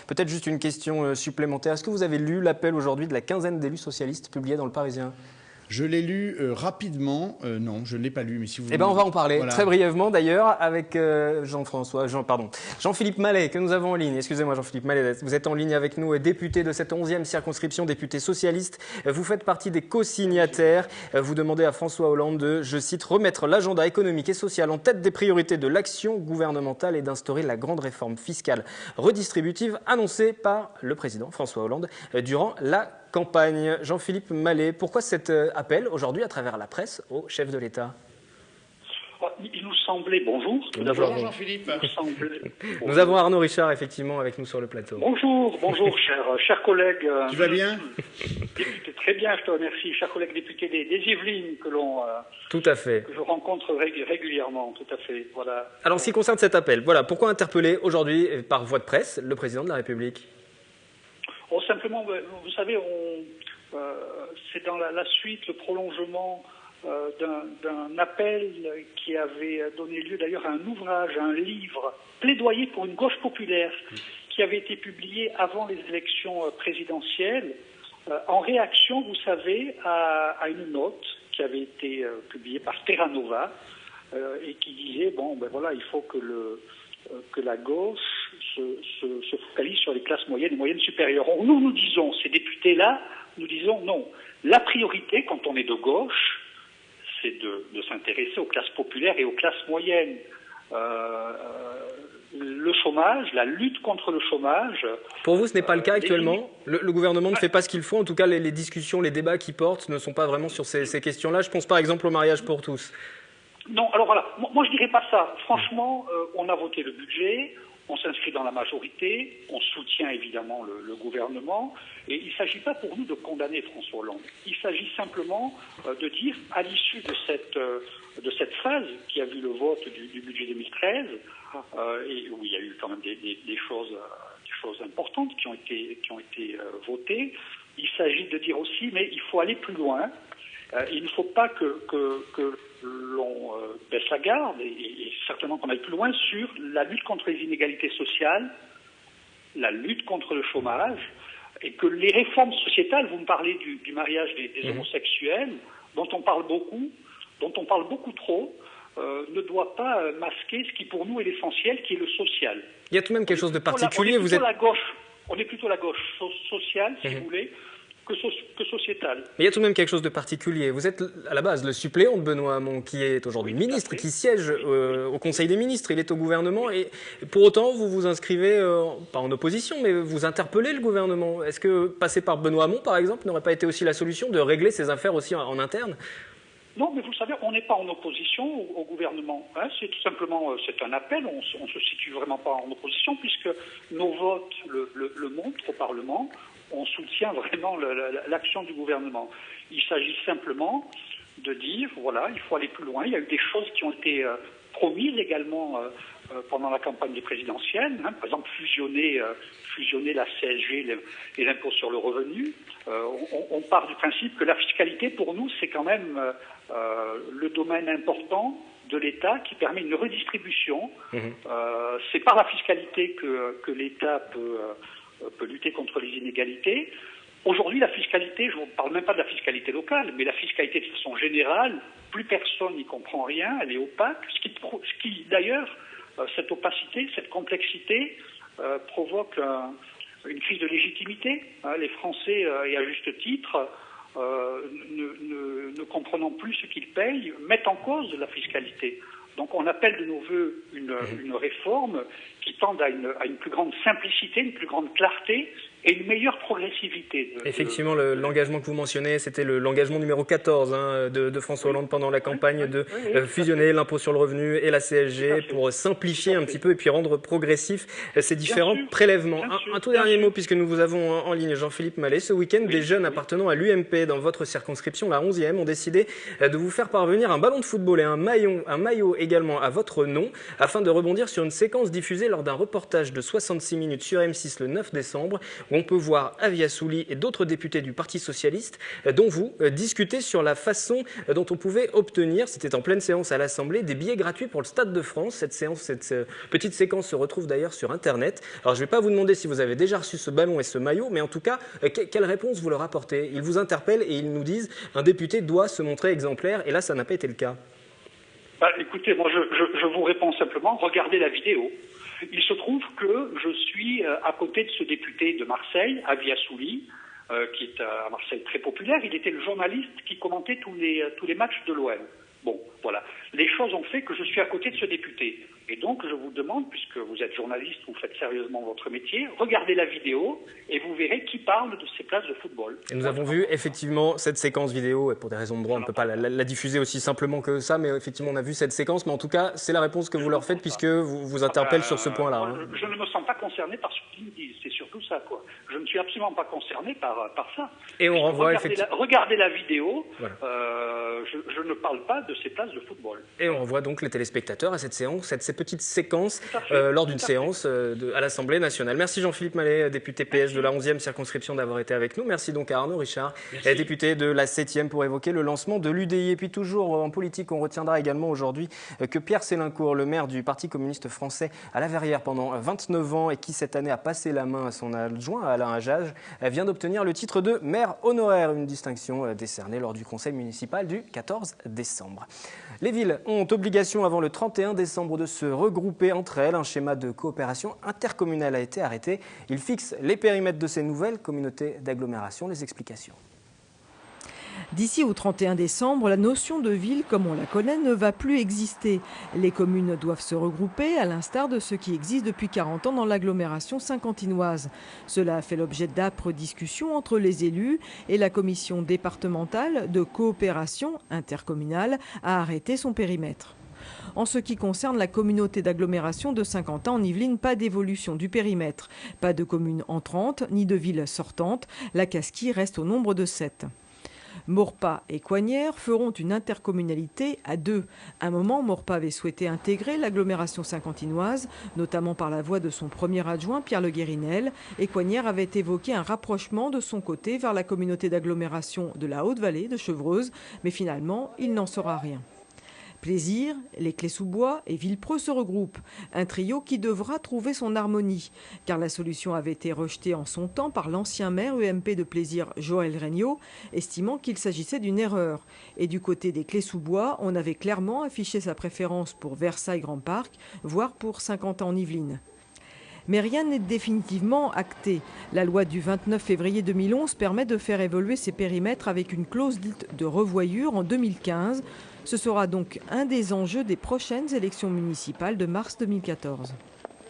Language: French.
Peut-être juste une question supplémentaire. Est-ce que vous avez lu l'appel aujourd'hui de la quinzaine d'élus socialistes publié dans le Parisien? Je l'ai lu rapidement. Non, je ne l'ai pas lu, mais si vous... Eh bien, on va en parler voilà. très brièvement d'ailleurs avec Jean-Philippe Mallet que nous avons en ligne. Excusez-moi Jean-Philippe Mallet, vous êtes en ligne avec nous, député de cette 11e circonscription, député socialiste. Vous faites partie des co-signataires. Vous demandez à François Hollande de, je cite, remettre l'agenda économique et social en tête des priorités de l'action gouvernementale et d'instaurer la grande réforme fiscale redistributive annoncée par le président François Hollande durant la campagne. Jean-Philippe Mallet, pourquoi cet appel aujourd'hui à travers la presse au chef de l'État? Il nous semblait, bonjour. Bonjour Jean-Philippe. Nous avons Arnaud Richard effectivement avec nous sur le plateau. Bonjour, chers collègues. Tu vas bien? Député, très bien, je te remercie. Chers collègues députés des Yvelines Tout à fait. Que je rencontre régulièrement, tout à fait. Voilà. Alors, en ce qui concerne cet appel, voilà, pourquoi interpeller aujourd'hui par voie de presse le président de la République? Simplement, vous savez, c'est dans la suite, le prolongement d'un appel qui avait donné lieu d'ailleurs à un ouvrage, à un livre, plaidoyer pour une gauche populaire, qui avait été publié avant les élections présidentielles, en réaction, vous savez, à une note qui avait été publiée par Terra Nova et qui disait, il faut que la gauche se focalise sur les classes moyennes et moyennes supérieures. Nous disons, ces députés-là, nous disons non. La priorité, quand on est de gauche, c'est de s'intéresser aux classes populaires et aux classes moyennes. Le chômage, la lutte contre le chômage... Pour vous, ce n'est pas le cas actuellement? Le gouvernement ne fait pas ce qu'il faut. En tout cas, les discussions, les débats qui portent ne sont pas vraiment sur ces questions-là. Je pense par exemple au mariage pour tous. Non, alors voilà, moi je dirais pas ça. Franchement, on a voté le budget, on s'inscrit dans la majorité, on soutient évidemment le gouvernement, et il ne s'agit pas pour nous de condamner François Hollande. Il s'agit simplement de dire, à l'issue de cette phase qui a vu le vote du budget 2013, et où il y a eu quand même des choses importantes qui ont été votées, il s'agit de dire aussi, mais il faut aller plus loin. Il ne faut pas que l'on baisse la garde et certainement qu'on aille plus loin sur la lutte contre les inégalités sociales, la lutte contre le chômage, et que les réformes sociétales, vous me parlez du mariage des homosexuels, dont on parle beaucoup trop, ne doit pas masquer ce qui pour nous est l'essentiel, qui est le social. Il y a tout de même quelque chose de particulier. On est plutôt la gauche sociale, si vous voulez, que sociétale. Mais il y a tout de même quelque chose de particulier. Vous êtes à la base le suppléant de Benoît Hamon, qui est aujourd'hui ministre, qui siège au Conseil des ministres, il est au gouvernement, et pour autant vous vous inscrivez, pas en opposition, mais vous interpellez le gouvernement. Est-ce que passer par Benoît Hamon, par exemple, n'aurait pas été aussi la solution de régler ces affaires aussi en interne? Non, mais vous savez, on n'est pas en opposition au gouvernement. C'est tout simplement un appel. On se situe vraiment pas en opposition, puisque nos votes le montrent au Parlement. On soutient vraiment l'action du gouvernement. Il s'agit simplement de dire, voilà, il faut aller plus loin. Il y a eu des choses qui ont été promises également pendant la campagne des présidentielles. Par exemple, fusionner la CSG et l'impôt sur le revenu. On part du principe que la fiscalité, pour nous, c'est quand même le domaine important de l'État qui permet une redistribution. C'est par la fiscalité que l'État peut lutter contre les inégalités. Aujourd'hui, la fiscalité, je ne parle même pas de la fiscalité locale, mais la fiscalité de façon générale, plus personne n'y comprend rien, elle est opaque, ce qui d'ailleurs, cette opacité, cette complexité, provoque une crise de légitimité. Les Français, et à juste titre, ne comprenant plus ce qu'ils payent, mettent en cause la fiscalité. Donc on appelle de nos voeux une réforme qui tende à une plus grande simplicité, une plus grande clarté et une meilleure progressivité. Effectivement, l'engagement que vous mentionnez, c'était l'engagement numéro 14 de François Hollande pendant la campagne de fusionner l'impôt sur le revenu et la CSG pour simplifier un petit peu et puis rendre progressif ces différents prélèvements. Un tout dernier mot, puisque nous vous avons en ligne, Jean-Philippe Mallet. Ce week-end, des jeunes appartenant à l'UMP dans votre circonscription, la 11e, ont décidé de vous faire parvenir un ballon de football et un maillot également à votre nom, afin de rebondir sur une séquence diffusée lors d'un reportage de 66 minutes sur M6 le 9 décembre, où on peut voir Avia Souli et d'autres députés du Parti socialiste, dont vous, discuter sur la façon dont on pouvait obtenir, c'était en pleine séance à l'Assemblée, des billets gratuits pour le Stade de France. Cette petite séquence se retrouve d'ailleurs sur Internet. Alors je ne vais pas vous demander si vous avez déjà reçu ce ballon et ce maillot, mais en tout cas, quelle réponse vous leur apportez? Ils vous interpellent et ils nous disent un député doit se montrer exemplaire, et là ça n'a pas été le cas. Écoutez, moi je vous réponds simplement, regardez la vidéo. Il se trouve que je suis à côté de ce député de Marseille, Avia Souli, qui est à Marseille très populaire. Il était le journaliste qui commentait tous les matchs de l'OM. Bon, voilà. Les choses ont fait que je suis à côté de ce député. Et donc, je vous demande, puisque vous êtes journaliste, vous faites sérieusement votre métier, regardez la vidéo et vous verrez qui parle de ces places de football. Et nous avons vu effectivement cette séquence vidéo, et pour des raisons de droit, on ne peut pas la diffuser aussi simplement que ça, mais effectivement, on a vu cette séquence. Mais en tout cas, c'est la réponse que vous leur faites, puisque vous interpellent sur ce point-là. Je ne me sens pas concerné par ce qu'ils me disent, c'est surtout ça, quoi. Je ne suis absolument pas concerné par ça. Et on renvoie effectivement. Regardez la vidéo, voilà. Je ne parle pas de ces places de football. Et on renvoie donc les téléspectateurs à cette séance, ces petites séquences lors d'une séance à l'Assemblée nationale. Merci Jean-Philippe Mallet, député PS de la 11e circonscription, d'avoir été avec nous. Merci donc à Arnaud Richard, député de la 7e, pour évoquer le lancement de l'UDI. Et puis toujours en politique, on retiendra également aujourd'hui que Pierre Sélincourt, le maire du Parti communiste français à La Verrière pendant 29 ans et qui cette année a passé la main à son adjoint Alain Hajaj, vient d'obtenir le titre de maire honoraire, une distinction décernée lors du conseil municipal du 14 décembre. Les villes ont obligation avant le 31 décembre de se regrouper entre elles. Un schéma de coopération intercommunale a été arrêté. Il fixe les périmètres de ces nouvelles communautés d'agglomération. Les explications. D'ici au 31 décembre, la notion de ville, comme on la connaît, ne va plus exister. Les communes doivent se regrouper, à l'instar de ce qui existe depuis 40 ans dans l'agglomération saint-quentinoise. Cela a fait l'objet d'âpres discussions entre les élus et la commission départementale de coopération intercommunale a arrêté son périmètre. En ce qui concerne la communauté d'agglomération de Saint-Quentin en Yvelines, pas d'évolution du périmètre. Pas de communes entrantes, ni de villes sortantes. La Casquie reste au nombre de 7. Maurepas et Coignères feront une intercommunalité à 2. À un moment, Maurepas avait souhaité intégrer l'agglomération saint-quentinoise, notamment par la voix de son premier adjoint, Pierre Le Guérinel, et Coignères avait évoqué un rapprochement de son côté vers la communauté d'agglomération de la Haute-Vallée de Chevreuse, mais finalement, il n'en sera rien. Plaisir, les Clés-sous-Bois et Villepreux se regroupent. Un trio qui devra trouver son harmonie. Car la solution avait été rejetée en son temps par l'ancien maire UMP de Plaisir, Joël Regnault, estimant qu'il s'agissait d'une erreur. Et du côté des Clés-sous-Bois, on avait clairement affiché sa préférence pour Versailles Grand Parc, voire pour Saint-Quentin en Yvelines. Mais rien n'est définitivement acté. La loi du 29 février 2011 permet de faire évoluer ces périmètres avec une clause dite de revoyure en 2015. Ce sera donc un des enjeux des prochaines élections municipales de mars 2014.